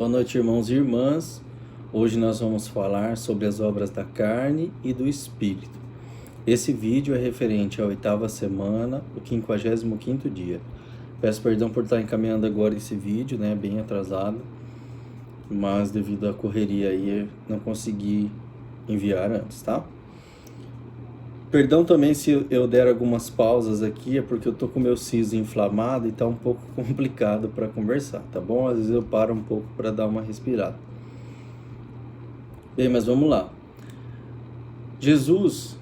Boa noite, irmãos e irmãs. Hoje nós vamos falar sobre as obras da carne e do Espírito. Esse vídeo é referente à 8ª semana, o 55º dia. Peço perdão por estar encaminhando agora esse vídeo, bem atrasado, mas devido à correria aí não consegui enviar antes, tá? Perdão também se eu der algumas pausas aqui, é porque eu tô com meu siso inflamado e tá um pouco complicado para conversar, tá bom? Às vezes eu paro um pouco para dar uma respirada. Bem, mas vamos lá. Jesus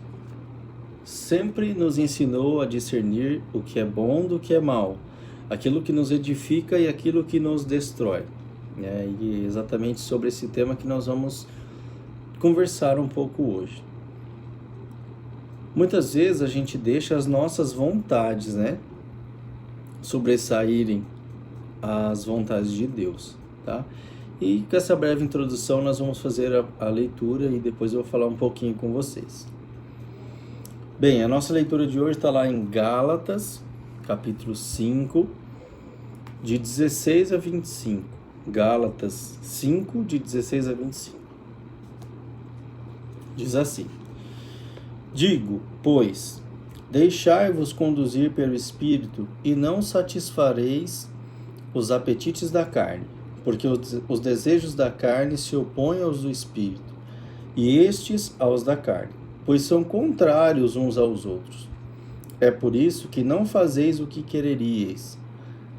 sempre nos ensinou a discernir o que é bom do que é mal, aquilo que nos edifica e aquilo que nos destrói. E é exatamente sobre esse tema que nós vamos conversar um pouco hoje. Muitas vezes a gente deixa as nossas vontades, sobressaírem as vontades de Deus, tá? E com essa breve introdução nós vamos fazer a leitura e depois eu vou falar um pouquinho com vocês. Bem, a nossa leitura de hoje está lá em Gálatas, capítulo 5, de 16 a 25. Gálatas 5, de 16 a 25. Diz assim: Digo, pois, deixai-vos conduzir pelo Espírito e não satisfareis os apetites da carne, porque os desejos da carne se opõem aos do Espírito, e estes aos da carne, pois são contrários uns aos outros. É por isso que não fazeis o que quereríeis.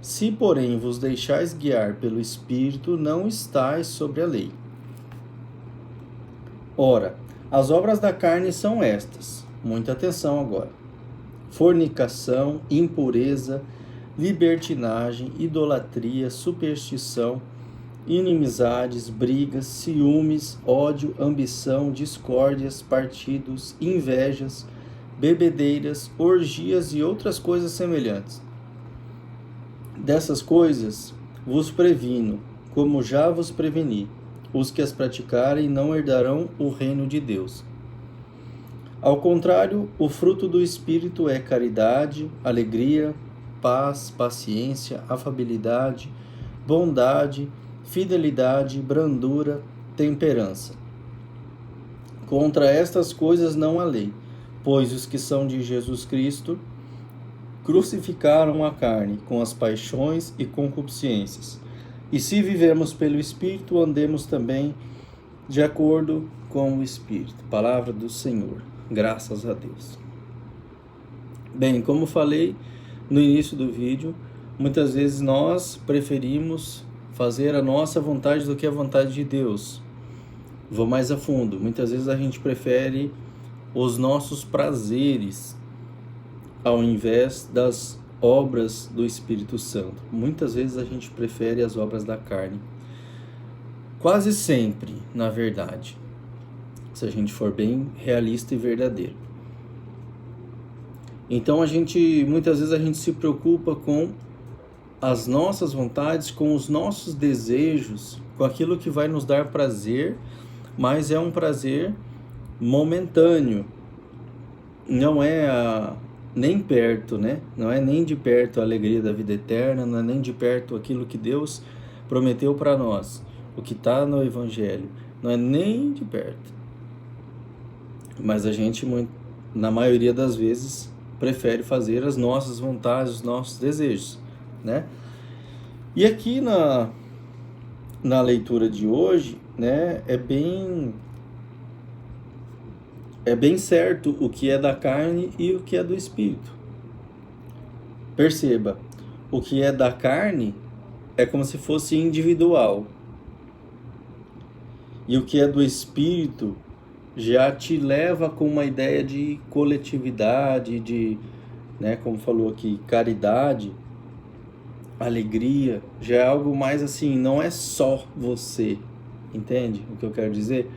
Se, porém, vos deixais guiar pelo Espírito, não estáis sobre a lei. Ora, as obras da carne são estas, muita atenção agora: fornicação, impureza, libertinagem, idolatria, superstição, inimizades, brigas, ciúmes, ódio, ambição, discórdias, partidos, invejas, bebedeiras, orgias e outras coisas semelhantes. Dessas coisas vos previno, como já vos preveni. Os que as praticarem não herdarão o reino de Deus. Ao contrário, o fruto do Espírito é caridade, alegria, paz, paciência, afabilidade, bondade, fidelidade, brandura, temperança. Contra estas coisas não há lei, pois os que são de Jesus Cristo crucificaram a carne com as paixões e concupiscências. E se vivemos pelo Espírito, andemos também de acordo com o Espírito. Palavra do Senhor. Graças a Deus. Bem, como falei no início do vídeo, muitas vezes nós preferimos fazer a nossa vontade do que a vontade de Deus. Vou mais a fundo. Muitas vezes a gente prefere os nossos prazeres ao invés das obras do Espírito Santo. Muitas vezes a gente prefere as obras da carne. Quase sempre, na verdade, se a gente for bem realista e verdadeiro. Então muitas vezes a gente se preocupa com as nossas vontades, com os nossos desejos, com aquilo que vai nos dar prazer, mas é um prazer momentâneo. Não é nem perto, Não é nem de perto a alegria da vida eterna, não é nem de perto aquilo que Deus prometeu para nós, o que está no Evangelho, não é nem de perto. Mas a gente, na maioria das vezes, prefere fazer as nossas vontades, os nossos desejos, E aqui na leitura de hoje, é bem certo o que é da carne e o que é do Espírito. Perceba, o que é da carne é como se fosse individual. E o que é do Espírito já te leva com uma ideia de coletividade, de, como falou aqui, caridade, alegria. Já é algo mais assim, não é só você. Entende o que eu quero dizer?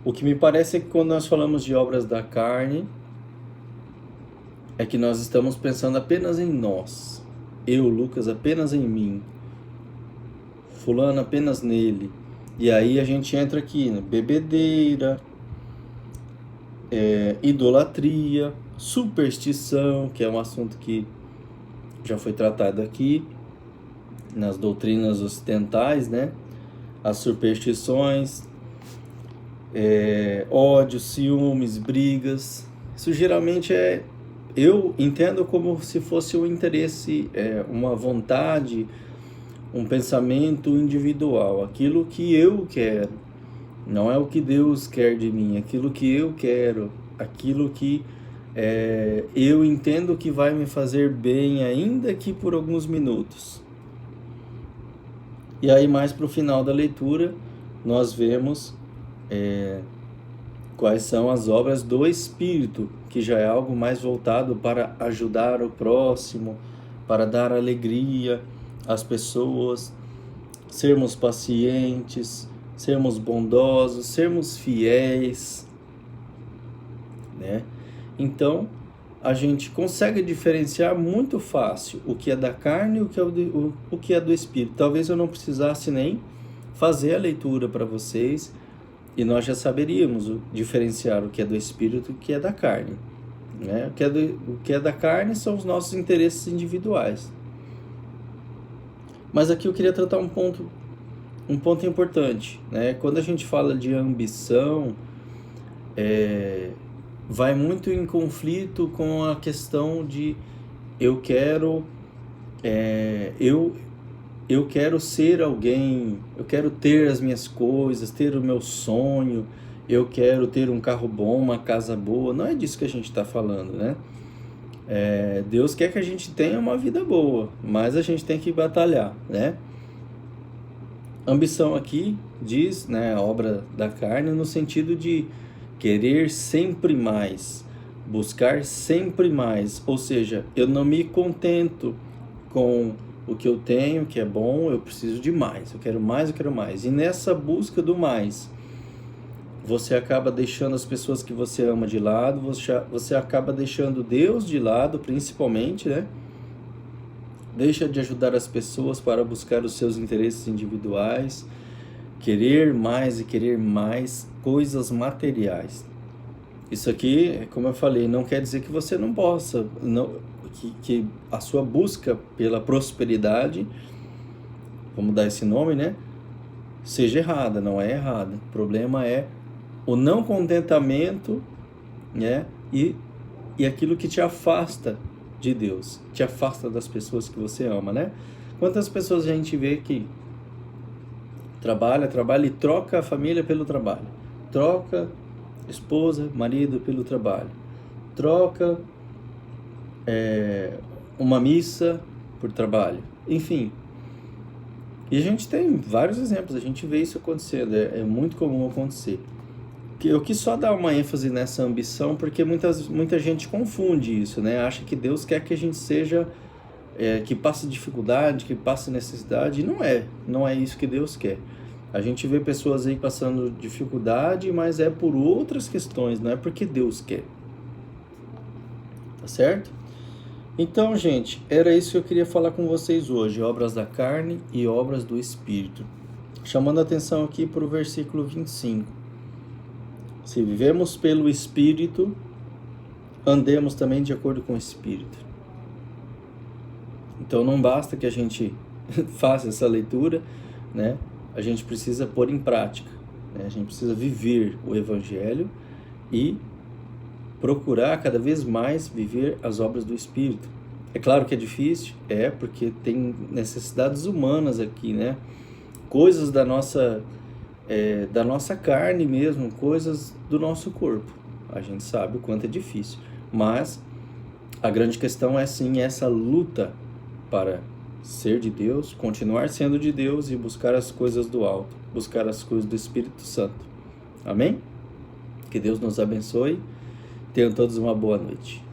O que me parece é que quando nós falamos de obras da carne, é que nós estamos pensando apenas em nós. Eu, Lucas, apenas em mim. Fulano apenas nele. E aí a gente entra aqui, bebedeira, idolatria, superstição, que é um assunto que já foi tratado aqui nas doutrinas ocidentais, as superstições, ódio, ciúmes, brigas. Isso geralmente eu entendo como se fosse um interesse, uma vontade, um pensamento individual, aquilo que eu quero, não é o que Deus quer de mim, aquilo que eu quero, aquilo que eu entendo que vai me fazer bem, ainda que por alguns minutos. E aí mais para o final da leitura, nós vemos quais são as obras do Espírito, que já é algo mais voltado para ajudar o próximo, para dar alegria às pessoas, sermos pacientes, sermos bondosos, sermos fiéis, né? Então, a gente consegue diferenciar muito fácil o que é da carne e o que é do Espírito. Talvez eu não precisasse nem fazer a leitura para vocês, e nós já saberíamos diferenciar o que é do Espírito e o que é da carne, né? O que é da carne são os nossos interesses individuais. Mas aqui eu queria tratar um ponto importante, né? Quando a gente fala de ambição, vai muito em conflito com a questão de eu quero ser alguém, eu quero ter as minhas coisas, ter o meu sonho, eu quero ter um carro bom, uma casa boa. Não é disso que a gente está falando, né? Deus quer que a gente tenha uma vida boa, mas a gente tem que batalhar, né? Ambição aqui diz, né, a obra da carne, no sentido de querer sempre mais, buscar sempre mais, ou seja, eu não me contento com o que eu tenho, que é bom, eu preciso de mais, eu quero mais, eu quero mais. E nessa busca do mais, você acaba deixando as pessoas que você ama de lado, você acaba deixando Deus de lado, principalmente, né? Deixa de ajudar as pessoas para buscar os seus interesses individuais, querer mais e querer mais coisas materiais. Isso aqui, como eu falei, não quer dizer que você não possa, que a sua busca pela prosperidade, vamos dar esse nome, né, seja errada, não é errada. O problema é o não contentamento, né, e aquilo que te afasta de Deus, te afasta das pessoas que você ama, né? Quantas pessoas a gente vê que trabalha e troca a família pelo trabalho, troca esposa, marido pelo trabalho, troca uma missa por trabalho, enfim. E a gente tem vários exemplos, a gente vê isso acontecendo, é muito comum acontecer. Eu quis só dar uma ênfase nessa ambição, porque muita gente confunde isso, né? Acha que Deus quer que a gente seja, que passe dificuldade, que passe necessidade, e não é isso que Deus quer. A gente vê pessoas aí passando dificuldade, mas é por outras questões, não é porque Deus quer. Tá certo? Então, gente, era isso que eu queria falar com vocês hoje, obras da carne e obras do Espírito. Chamando a atenção aqui para o versículo 25. Se vivemos pelo Espírito, andemos também de acordo com o Espírito. Então não basta que a gente faça essa leitura, né? A gente precisa pôr em prática, né? A gente precisa viver o Evangelho e procurar cada vez mais viver as obras do Espírito. É claro que é difícil, porque tem necessidades humanas aqui, né? Coisas da nossa carne mesmo, coisas do nosso corpo. A gente sabe o quanto é difícil, mas a grande questão é sim essa luta para ser de Deus, continuar sendo de Deus e buscar as coisas do alto, buscar as coisas do Espírito Santo. Amém? Que Deus nos abençoe. Tenham todos uma boa noite.